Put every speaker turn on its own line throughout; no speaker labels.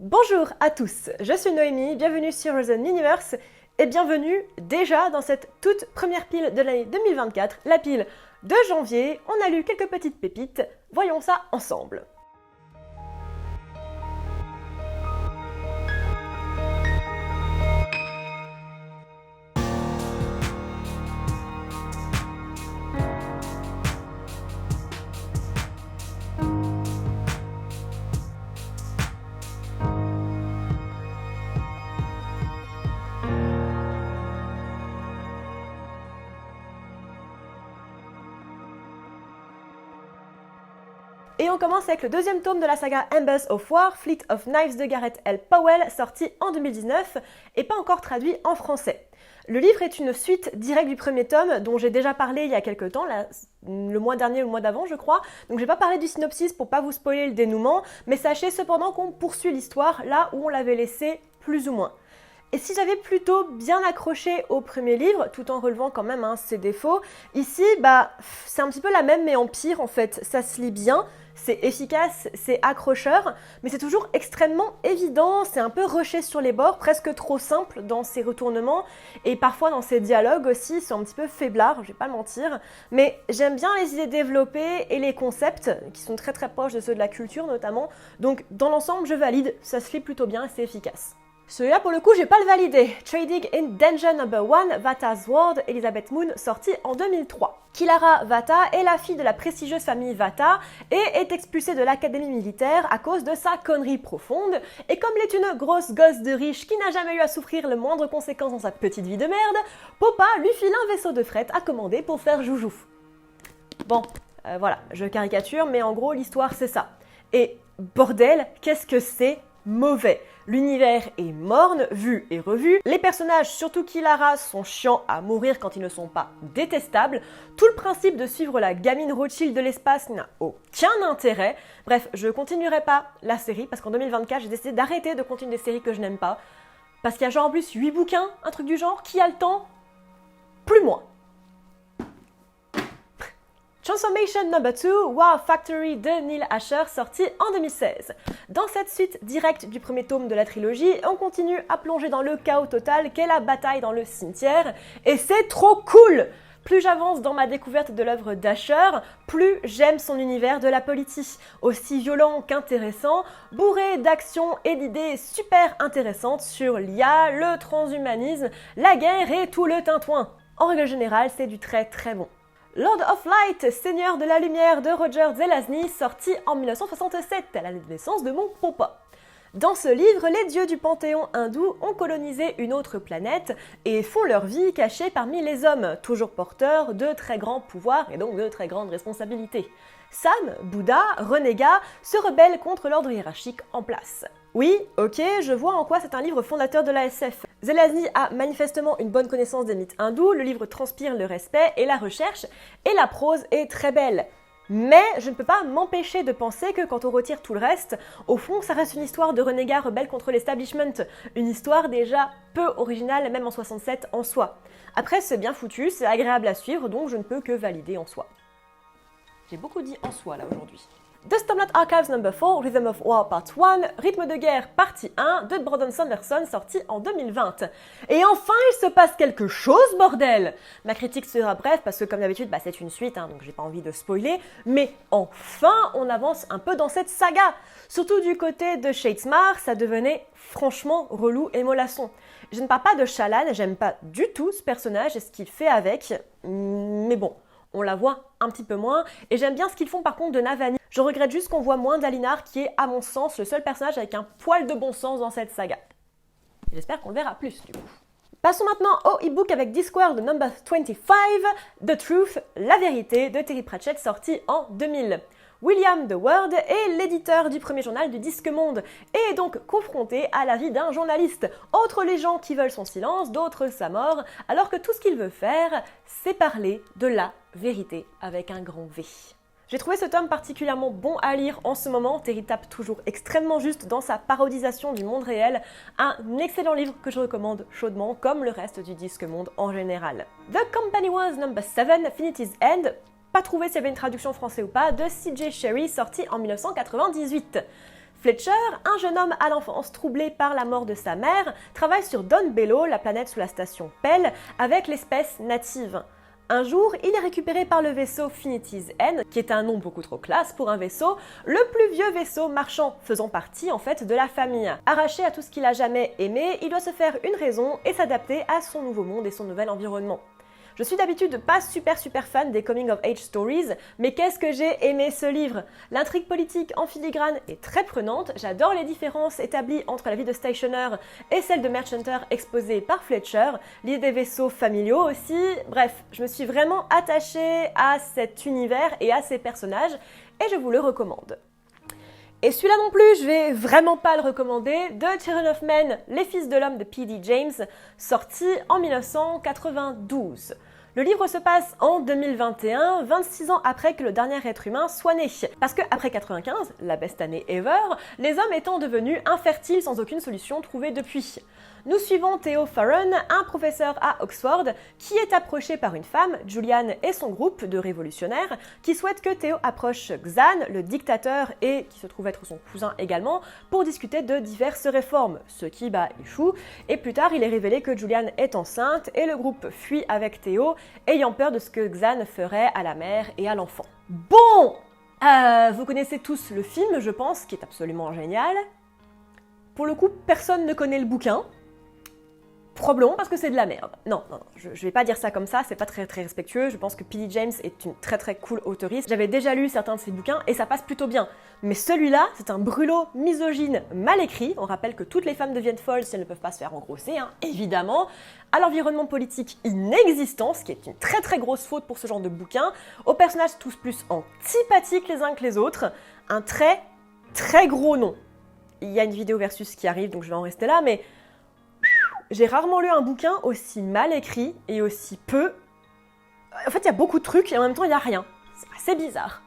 Bonjour à tous, je suis Noémie, bienvenue sur Risen Universe et bienvenue déjà dans cette toute première pile de l'année 2024, la pile de janvier. On a lu quelques petites pépites, voyons ça ensemble. Et on commence avec le deuxième tome de la saga Embers of War, Fleet of Knives de Gareth L. Powell, sorti en 2019 et pas encore traduit en français. Le livre est une suite directe du premier tome dont j'ai déjà parlé il y a quelques temps, le mois dernier ou le mois d'avant je crois, donc je vais pas parler du synopsis pour pas vous spoiler le dénouement, mais sachez cependant qu'on poursuit l'histoire là où on l'avait laissé plus ou moins. Et si j'avais plutôt bien accroché au premier livre, tout en relevant quand même ses défauts, ici, c'est un petit peu la même mais en pire en fait. Ça se lit bien, c'est efficace, c'est accrocheur, mais c'est toujours extrêmement évident, c'est un peu rushé sur les bords, presque trop simple dans ses retournements, et parfois dans ses dialogues aussi, c'est un petit peu faiblard, je vais pas mentir, mais j'aime bien les idées développées et les concepts, qui sont très très proches de ceux de la culture notamment, donc dans l'ensemble je valide, ça se lit plutôt bien et c'est efficace. Celui-là, pour le coup, j'ai pas le validé. Trading in Danger No. 1, Vata's World, Elizabeth Moon, sorti en 2003. Kilara Vata est la fille de la prestigieuse famille Vata et est expulsée de l'académie militaire à cause de sa connerie profonde. Et comme elle est une grosse gosse de riche qui n'a jamais eu à souffrir le moindre conséquence dans sa petite vie de merde, Popa lui file un vaisseau de fret à commander pour faire joujouf. Bon, voilà, je caricature, mais en gros, l'histoire c'est ça. Et bordel, qu'est-ce que c'est mauvais. L'univers est morne, vu et revu. Les personnages, surtout Kilara, sont chiants à mourir quand ils ne sont pas détestables. Tout le principe de suivre la gamine Rothschild de l'espace n'a aucun intérêt. Bref, je continuerai pas la série parce qu'en 2024, j'ai décidé d'arrêter de continuer des séries que je n'aime pas. Parce qu'il y a genre en plus 8 bouquins, un truc du genre, qui a le temps? Plus moi. Transformation No. 2, Wow Factory de Neil Asher, sorti en 2016. Dans cette suite directe du premier tome de la trilogie, on continue à plonger dans le chaos total qu'est la bataille dans le cimetière, et c'est trop cool! Plus j'avance dans ma découverte de l'œuvre d'Asher, plus j'aime son univers de la politique, aussi violent qu'intéressant, bourré d'actions et d'idées super intéressantes sur l'IA, le transhumanisme, la guerre et tout le tintouin. En règle générale, c'est du très très bon. Lord of Light, Seigneur de la Lumière de Roger Zelazny, sorti en 1967, à la naissance de mon papa. Dans ce livre, les dieux du panthéon hindou ont colonisé une autre planète et font leur vie cachée parmi les hommes, toujours porteurs de très grands pouvoirs et donc de très grandes responsabilités. Sam, Bouddha, renégat, se rebelle contre l'ordre hiérarchique en place. Oui, ok, je vois en quoi c'est un livre fondateur de la SF. Zelazny a manifestement une bonne connaissance des mythes hindous, le livre transpire le respect et la recherche, et la prose est très belle. Mais je ne peux pas m'empêcher de penser que quand on retire tout le reste, au fond ça reste une histoire de renégat rebelle contre l'establishment, une histoire déjà peu originale même en 67 en soi. Après c'est bien foutu, c'est agréable à suivre, donc je ne peux que valider en soi. J'ai beaucoup dit en soi là aujourd'hui. The Stormlight Archives No. 4, Rhythm of War Part 1, Rythme de guerre Partie 1 de Brandon Sanderson, sorti en 2020. Et enfin, il se passe quelque chose, bordel! Ma critique sera brève parce que comme d'habitude, c'est une suite, donc j'ai pas envie de spoiler, mais enfin, on avance un peu dans cette saga. Surtout du côté de Shadesmar, ça devenait franchement relou et mollasson. Je ne parle pas de Shallan, j'aime pas du tout ce personnage et ce qu'il fait avec, mais bon. On la voit un petit peu moins, et j'aime bien ce qu'ils font par contre de Navani. Je regrette juste qu'on voit moins d'Alinar, qui est à mon sens le seul personnage avec un poil de bon sens dans cette saga. J'espère qu'on le verra plus du coup. Passons maintenant au e-book avec Discworld No. 25, The Truth, La Vérité de Terry Pratchett, sorti en 2000. William The Word est l'éditeur du premier journal du Disque Monde et est donc confronté à la vie d'un journaliste. Autres les gens qui veulent son silence, d'autres sa mort, alors que tout ce qu'il veut faire, c'est parler de la vérité avec un grand V. J'ai trouvé ce tome particulièrement bon à lire en ce moment, Terry tape toujours extrêmement juste dans sa parodisation du monde réel, un excellent livre que je recommande chaudement, comme le reste du Disque Monde en général. The Company Was No. 7, Finity's End, pas trouvé s'il y avait une traduction française ou pas, de C.J. Cherryh, sorti en 1998. Fletcher, un jeune homme à l'enfance troublé par la mort de sa mère, travaille sur Don Bello, la planète sous la station Pell, avec l'espèce native. Un jour, il est récupéré par le vaisseau Finity's End, qui est un nom beaucoup trop classe pour un vaisseau, le plus vieux vaisseau marchand, faisant partie en fait de la famille. Arraché à tout ce qu'il a jamais aimé, il doit se faire une raison et s'adapter à son nouveau monde et son nouvel environnement. Je suis d'habitude pas super fan des coming of age stories, mais qu'est-ce que j'ai aimé ce livre! L'intrigue politique en filigrane est très prenante, j'adore les différences établies entre la vie de Stationer et celle de Merch Hunter exposée par Fletcher, l'idée des vaisseaux familiaux aussi, bref, je me suis vraiment attachée à cet univers et à ces personnages, et je vous le recommande. Et celui-là non plus, je vais vraiment pas le recommander, The Children of Men, Les Fils de l'Homme de P.D. James, sorti en 1992. Le livre se passe en 2021, 26 ans après que le dernier être humain soit né. Parce que après 95, la best année ever, les hommes étant devenus infertiles sans aucune solution trouvée depuis. Nous suivons Theo Farron, un professeur à Oxford, qui est approché par une femme, Julian et son groupe de révolutionnaires, qui souhaitent que Theo approche Xan, le dictateur, et qui se trouve être son cousin également, pour discuter de diverses réformes, ce qui échoue, et plus tard il est révélé que Julian est enceinte, et le groupe fuit avec Theo, ayant peur de ce que Xan ferait à la mère et à l'enfant. Bon, vous connaissez tous le film, je pense, qui est absolument génial. Pour le coup, personne ne connaît le bouquin. Probablement parce que c'est de la merde. Non, je vais pas dire ça comme ça, c'est pas très respectueux. Je pense que P.D. James est une très cool auteuriste. J'avais déjà lu certains de ses bouquins et ça passe plutôt bien. Mais celui-là, c'est un brûlot misogyne mal écrit. On rappelle que toutes les femmes deviennent folles si elles ne peuvent pas se faire engrosser, évidemment. À l'environnement politique inexistant, ce qui est une très grosse faute pour ce genre de bouquin. Aux personnages tous plus antipathiques les uns que les autres. Un très gros nom. Il y a une vidéo versus qui arrive, donc je vais en rester là, mais j'ai rarement lu un bouquin aussi mal écrit et aussi peu. En fait, il y a beaucoup de trucs et en même temps, il n'y a rien. C'est assez bizarre.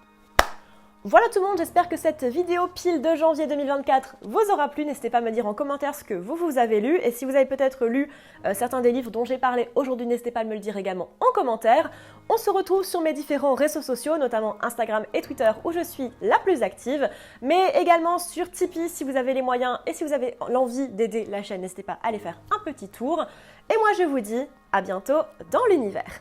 Voilà tout le monde, j'espère que cette vidéo pile de janvier 2024 vous aura plu. N'hésitez pas à me dire en commentaire ce que vous avez lu. Et si vous avez peut-être lu certains des livres dont j'ai parlé aujourd'hui, n'hésitez pas à me le dire également en commentaire. On se retrouve sur mes différents réseaux sociaux, notamment Instagram et Twitter où je suis la plus active, mais également sur Tipeee si vous avez les moyens et si vous avez l'envie d'aider la chaîne, n'hésitez pas à aller faire un petit tour. Et moi je vous dis à bientôt dans l'univers.